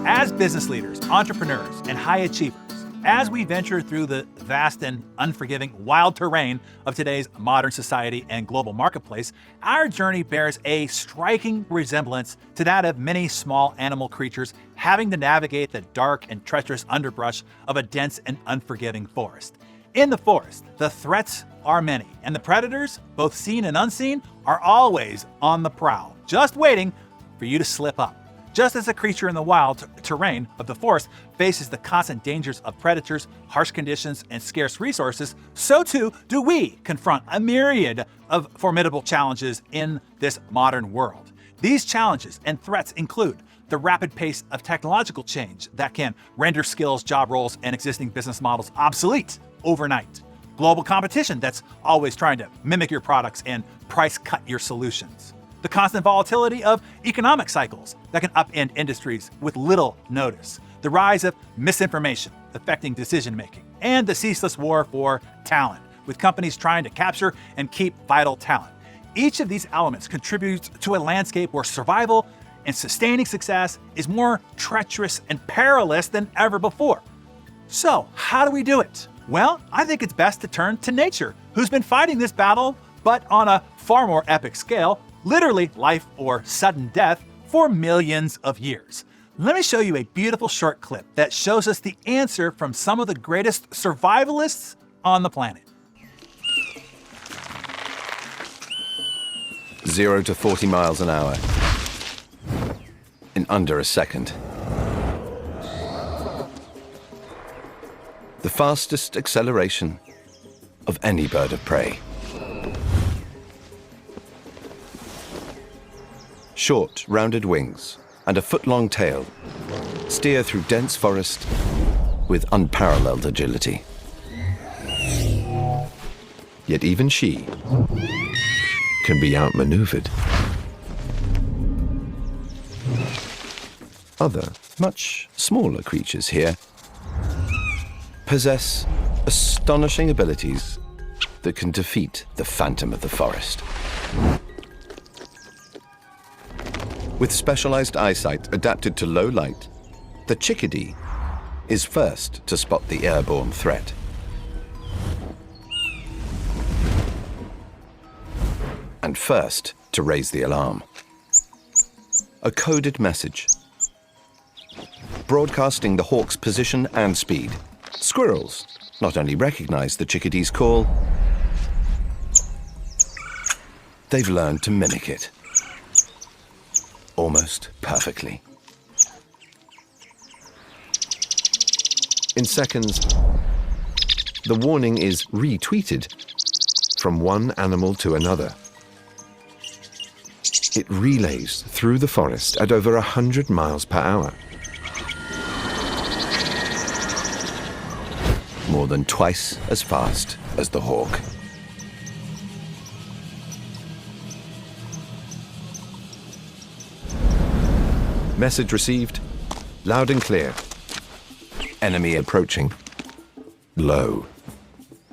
As business leaders, entrepreneurs, and high achievers, as we venture through the vast and unforgiving wild terrain of today's modern society and global marketplace, our journey bears a striking resemblance to that of many small animal creatures having to navigate the dark and treacherous underbrush of a dense and unforgiving forest. In the forest, the threats are many, and the predators, both seen and unseen, are always on the prowl, just waiting for you to slip up. Just as a creature in the wild terrain of the forest faces the constant dangers of predators, harsh conditions, and scarce resources, so too do we confront a myriad of formidable challenges in this modern world. These challenges and threats include the rapid pace of technological change that can render skills, job roles, and existing business models obsolete overnight. Global competition that's always trying to mimic your products and price cut your solutions. The constant volatility of economic cycles that can upend industries with little notice. The rise of misinformation affecting decision-making. And the ceaseless war for talent, with companies trying to capture and keep vital talent. Each of these elements contributes to a landscape where survival and sustaining success is more treacherous and perilous than ever before. So, how do we do it? Well, I think it's best to turn to nature, who's been fighting this battle, but on a far more epic scale, literally life or sudden death, for millions of years. Let me show you a beautiful short clip that shows us the answer from some of the greatest survivalists on the planet. 0 to 40 miles an hour in under a second. The fastest acceleration of any bird of prey. Short, rounded wings and a foot-long tail steer through dense forest with unparalleled agility. Yet even she can be outmaneuvered. Other, much smaller creatures here possess astonishing abilities that can defeat the phantom of the forest. With specialized eyesight adapted to low light, the chickadee is first to spot the airborne threat. And first to raise the alarm. A coded message, broadcasting the hawk's position and speed. Squirrels not only recognize the chickadee's call, they've learned to mimic it. Almost perfectly. In seconds, the warning is retweeted from one animal to another. It relays through the forest at over 100 miles per hour. More than twice as fast as the hawk. Message received, loud and clear. Enemy approaching, low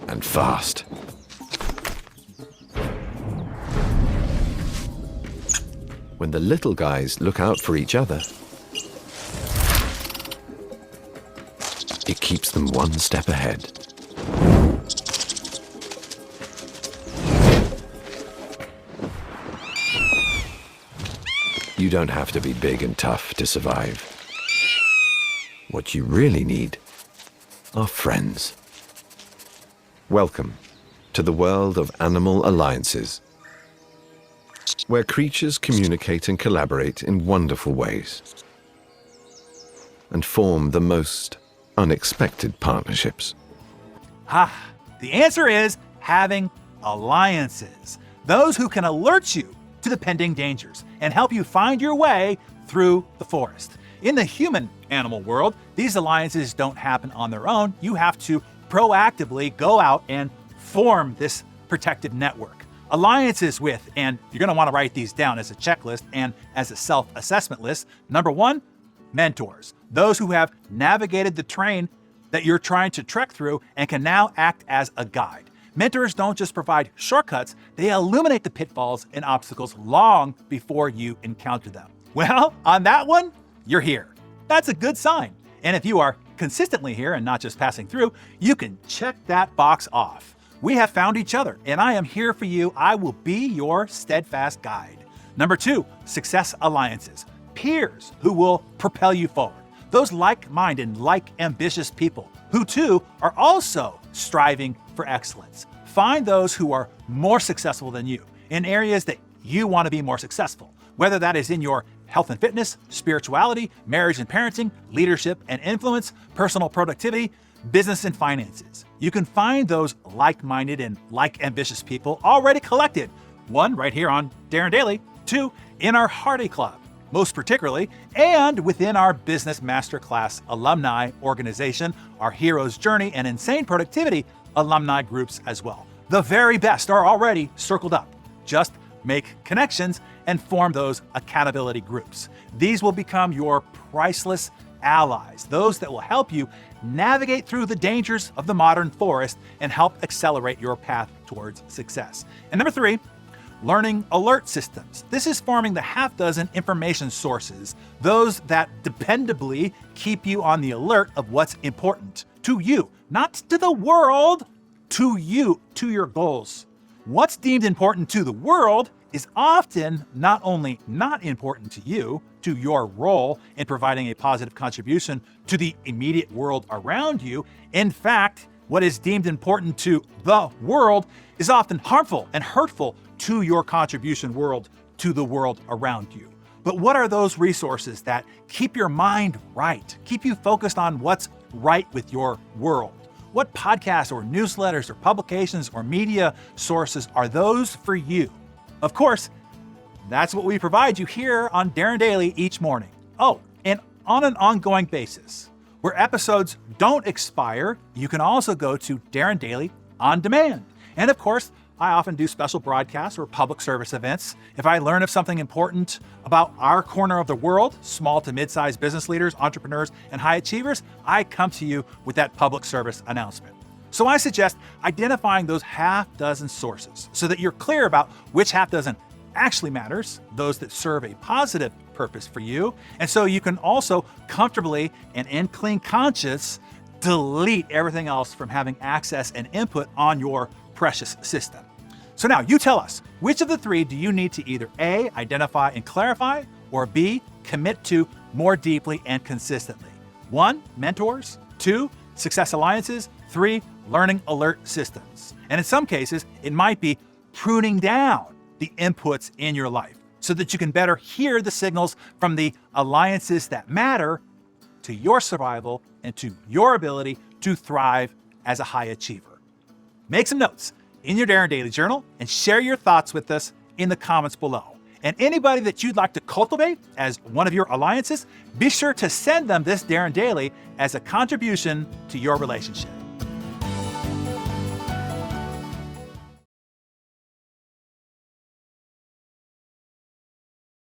and fast. When the little guys look out for each other, it keeps them one step ahead. You don't have to be big and tough to survive. What you really need are friends. Welcome to the world of animal alliances, where creatures communicate and collaborate in wonderful ways and form the most unexpected partnerships. The answer is having alliances. Those who can alert you to the pending dangers and help you find your way through the forest. In the human animal world, these alliances don't happen on their own. You have to proactively go out and form this protective network. Alliances with, and you're going to want to write these down as a checklist and as a self-assessment list. Number one, mentors. Those who have navigated the terrain that you're trying to trek through and can now act as a guide. Mentors don't just provide shortcuts, they illuminate the pitfalls and obstacles long before you encounter them. Well, on that one, you're here. That's a good sign. And if you are consistently here and not just passing through, you can check that box off. We have found each other, and I am here for you. I will be your steadfast guide. Number 2, success alliances. Peers who will propel you forward. Those like-minded, like-ambitious people who too are also striving for excellence. Find those who are more successful than you in areas that you want to be more successful, whether that is in your health and fitness, spirituality, marriage and parenting, leadership and influence, personal productivity, business and finances. You can find those like-minded and like-ambitious people already collected. 1, right here on Darren Daily. 2, in our Hardy Club, most particularly, and within our Business Masterclass alumni organization, our Hero's Journey and Insane Productivity alumni groups as well. The very best are already circled up. Just make connections and form those accountability groups. These will become your priceless allies, those that will help you navigate through the dangers of the modern forest and help accelerate your path towards success. And number 3, learning alert systems. This is forming the half dozen information sources, those that dependably keep you on the alert of what's important to you, not to the world, to you, to your goals. What's deemed important to the world is often not only not important to you, to your role in providing a positive contribution to the immediate world around you. In fact, what is deemed important to the world is often harmful and hurtful to your contribution world, to the world around you. But what are those resources that keep your mind right, keep you focused on what's right with your world? What podcasts or newsletters or publications or media sources are those for you? Of course, that's what we provide you here on Darren Daily each morning. Oh, and on an ongoing basis, where episodes don't expire, you can also go to Darren Daily on demand. And of course, I often do special broadcasts or public service events. If I learn of something important about our corner of the world, small to mid-sized business leaders, entrepreneurs, and high achievers, I come to you with that public service announcement. So I suggest identifying those half dozen sources so that you're clear about which half dozen actually matters, those that serve a positive purpose for you, and so you can also comfortably and in clean conscience delete everything else from having access and input on your precious system. So now you tell us, which of the 3 do you need to either A, identify and clarify, or B, commit to more deeply and consistently? 1, mentors. 2, success alliances. 3, learning alert systems. And in some cases, it might be pruning down the inputs in your life so that you can better hear the signals from the alliances that matter to your survival and to your ability to thrive as a high achiever. Make some notes in your Darren Daily Journal and share your thoughts with us in the comments below. And anybody that you'd like to cultivate as one of your alliances, be sure to send them this Darren Daily as a contribution to your relationship.